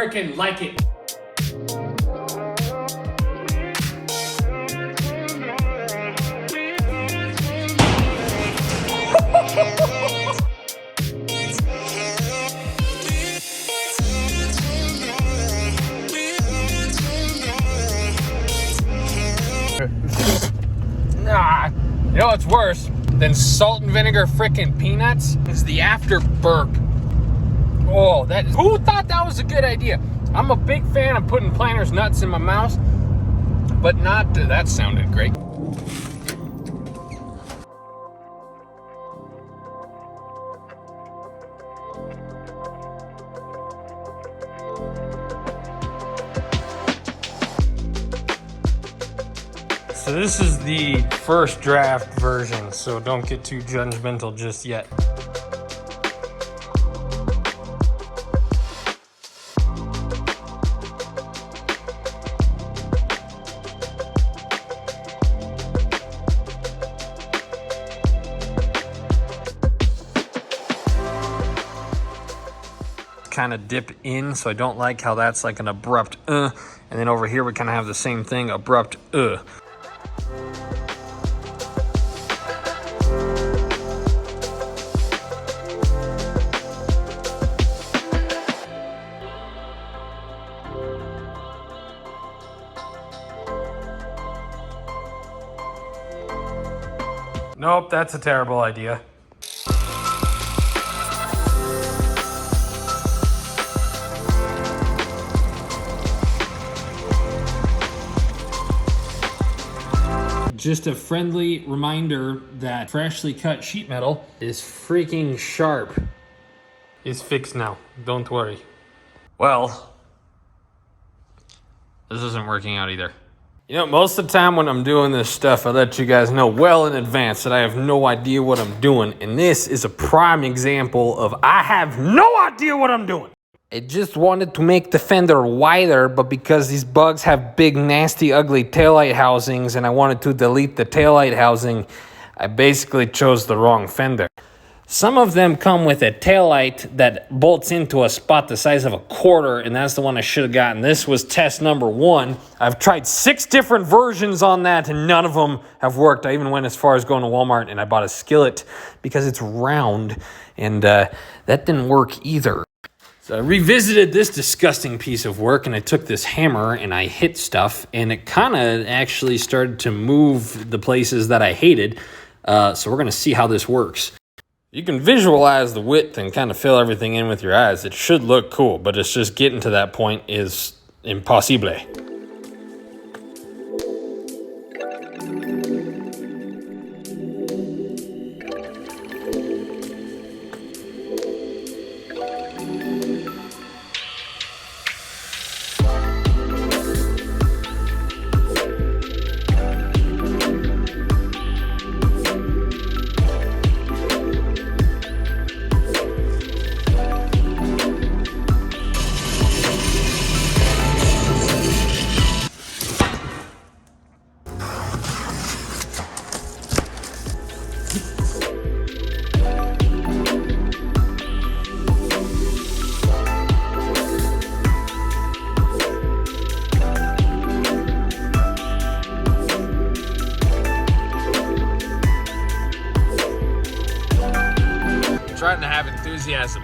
freaking like it. Nah, you know what's worse than salt and vinegar freaking peanuts is the after burp. Oh, who thought that was a good idea? I'm a big fan of putting Planters nuts in my mouth, but not, that sounded great. So this is the first draft version, so don't get too judgmental just yet. Kind of dip in, so I don't like how that's like an abrupt and then over here we kind of have the same thing, abrupt Nope, that's a terrible idea. Just a friendly reminder that freshly cut sheet metal is freaking sharp. It's fixed now, don't worry. Well, this isn't working out either. You know, most of the time when I'm doing this stuff, I let you guys know well in advance that I have no idea what I'm doing. And this is a prime example of I have no idea what I'm doing. I just wanted to make the fender wider, but because these bugs have big, nasty, ugly taillight housings and I wanted to delete the taillight housing, I basically chose the wrong fender. Some of them come with a taillight that bolts into a spot the size of a quarter, and that's the one I should have gotten. This was test number 1. I've tried 6 different versions on that, and none of them have worked. I even went as far as going to Walmart, and I bought a skillet because it's round, and that didn't work either. So I revisited this disgusting piece of work, and I took this hammer, and I hit stuff, and it kind of actually started to move the places that I hated. So we're going to see how this works. You can visualize the width and kind of fill everything in with your eyes. It should look cool, but it's just getting to that point is impossible. Trying to have enthusiasm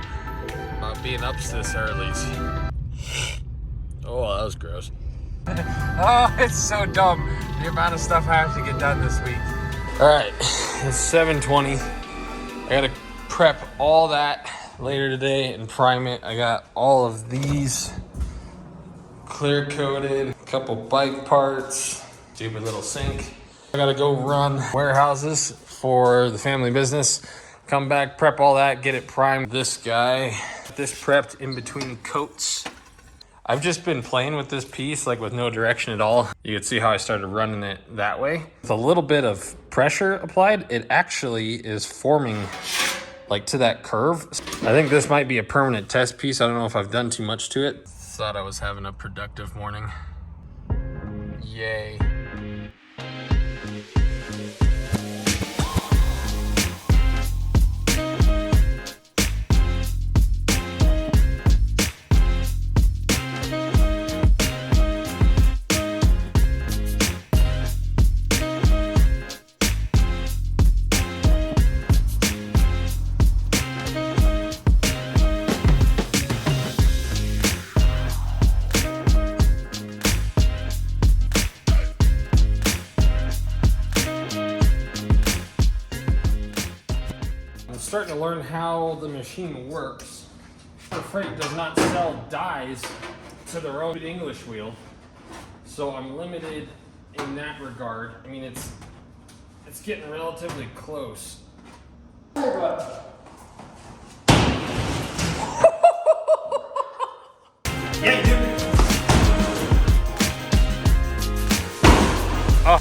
about being up this early. Oh, that was gross. Oh, it's so dumb. The amount of stuff I have to get done this week. All right, it's 7:20. I gotta prep all that later today and prime it. I got all of these clear coated, a couple bike parts, stupid little sink. I gotta go run warehouses for the family business. Come back, prep all that, get it primed. This guy, this prepped in between coats. I've just been playing with this piece, like with no direction at all. You can see how I started running it that way. With a little bit of pressure applied, it actually is forming like to that curve. I think this might be a permanent test piece. I don't know if I've done too much to it. Thought I was having a productive morning. Yay. starting to learn how the machine works. Freight does not sell dies to their own English wheel, so I'm limited in that regard. I mean, it's getting relatively close. Yeah, you do. Oh.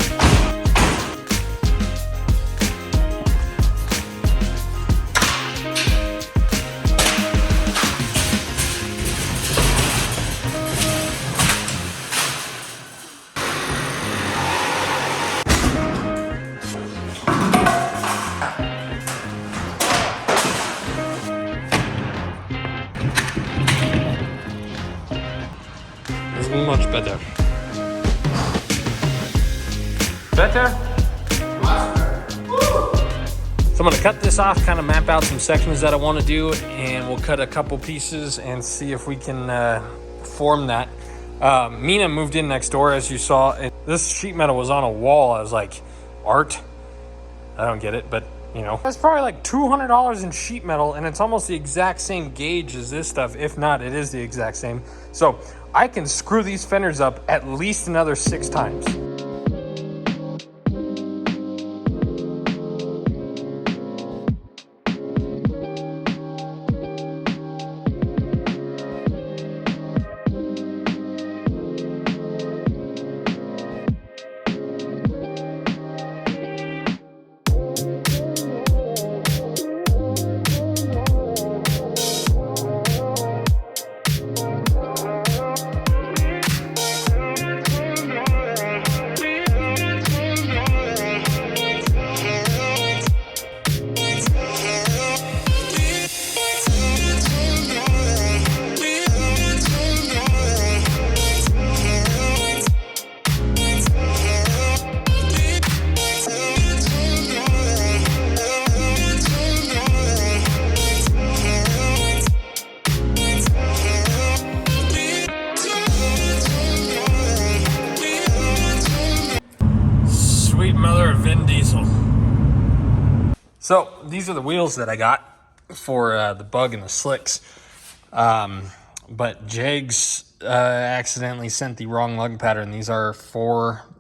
It's much better. Better? So I'm gonna cut this off, kind of map out some sections that I want to do, and we'll cut a couple pieces and see if we can form that. Mina moved in next door, as you saw, and this sheet metal was on a wall. I was like, art? I don't get it, but you know. That's probably like $200 in sheet metal, and it's almost the exact same gauge as this stuff. If not, it is the exact same. So I can screw these fenders up at least another 6 times. So these are the wheels that I got for the bug and the slicks, but Jags accidentally sent the wrong lug pattern. These are 5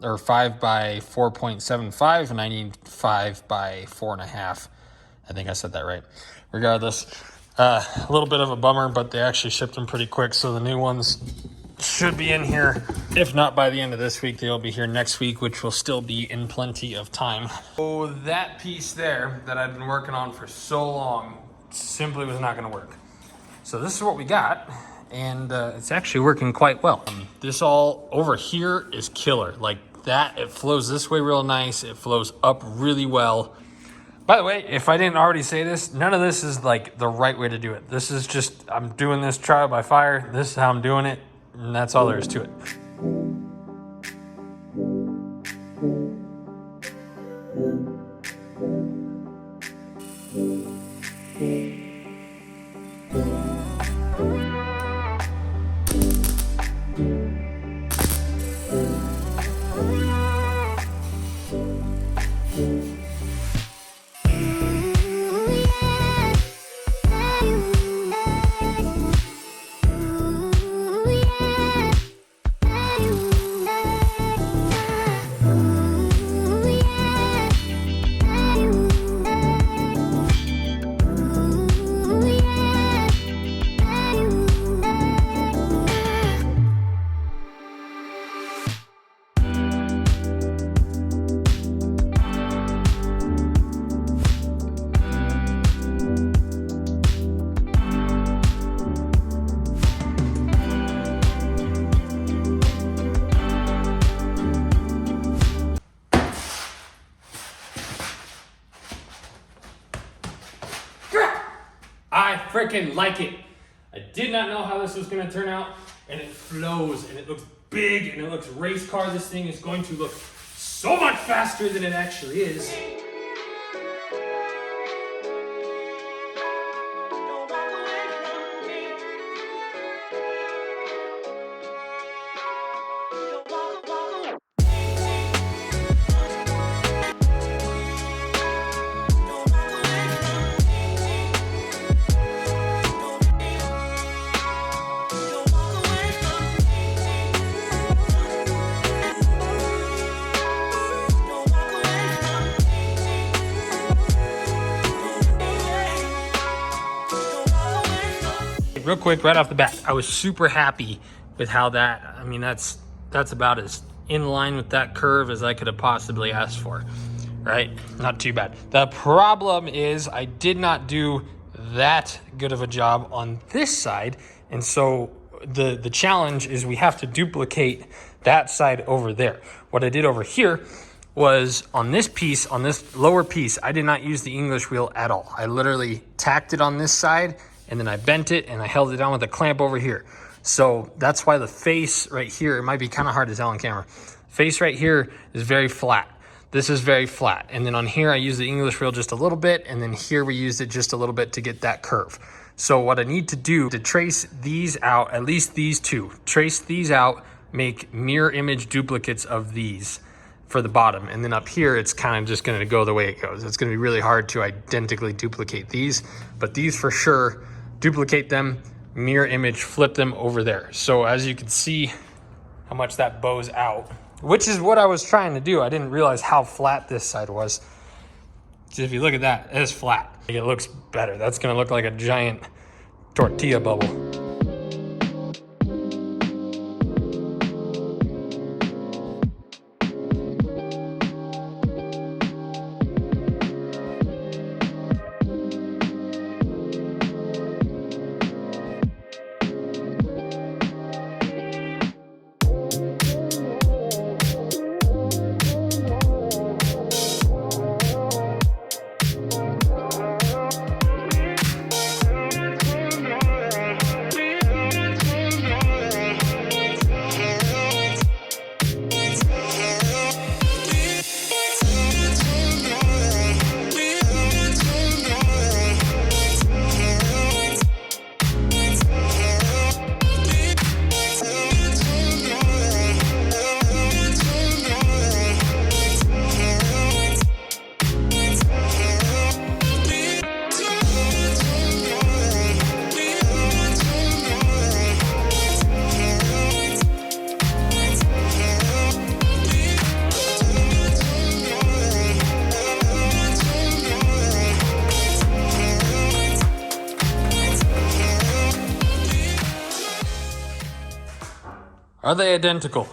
by 4.75, and I need 5 by 4.5. I think I said that right. Regardless, a little bit of a bummer, but they actually shipped them pretty quick, so the new ones should be in here. If not by the end of this week, they'll be here next week, which will still be in plenty of time. So that piece there that I've been working on for so long simply was not going to work. So this is what we got, and it's actually working quite well. This all over here is killer. Like that, it flows this way real nice. It flows up really well. By the way, if I didn't already say this, none of this is like the right way to do it. This is just, I'm doing this trial by fire. This is how I'm doing it. And that's all there is to it. I freaking like it. I did not know how this was gonna turn out, and it flows, and it looks big, and it looks race car. This thing is going to look so much faster than it actually is. real quick, right off the bat, I was super happy with how that, I mean, that's about as in line with that curve as I could have possibly asked for, right? Not too bad. The problem is I did not do that good of a job on this side. And so the challenge is we have to duplicate that side over there. What I did over here was on this piece, on this lower piece, I did not use the English wheel at all. I literally tacked it on this side and then I bent it and I held it down with a clamp over here. So that's why the face right here, it might be kind of hard to tell on camera. Face right here is very flat. This is very flat. And then on here, I use the English wheel just a little bit. And then here we used it just a little bit to get that curve. So what I need to do to trace these out, at least these two, trace these out, make mirror image duplicates of these for the bottom. And then up here, it's kind of just going to go the way it goes. It's going to be really hard to identically duplicate these, but these for sure, duplicate them, mirror image, flip them over there. So as you can see how much that bows out, which is what I was trying to do. I didn't realize how flat this side was. So if you look at that, it's flat. It looks better. That's gonna look like a giant tortilla bubble. Are they identical?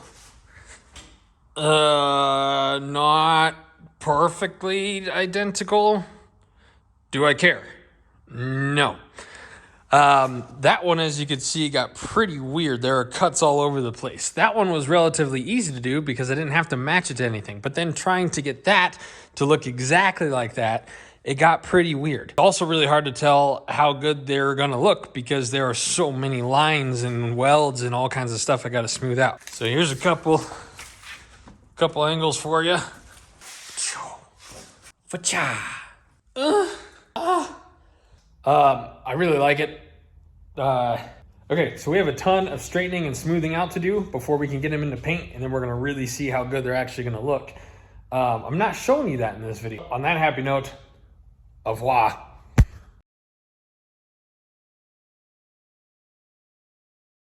Not perfectly identical. Do I care? No. That one, as you can see, got pretty weird. There are cuts all over the place. That one was relatively easy to do because I didn't have to match it to anything. But then trying to get that to look exactly like that, it got pretty weird. Also really hard to tell how good they're gonna look because there are so many lines and welds and all kinds of stuff I gotta smooth out. So here's a couple angles for you. I really like it. Okay, so we have a ton of straightening and smoothing out to do before we can get them into paint, and then we're gonna really see how good they're actually gonna look. I'm not showing you that in this video. On that happy note, au revoir.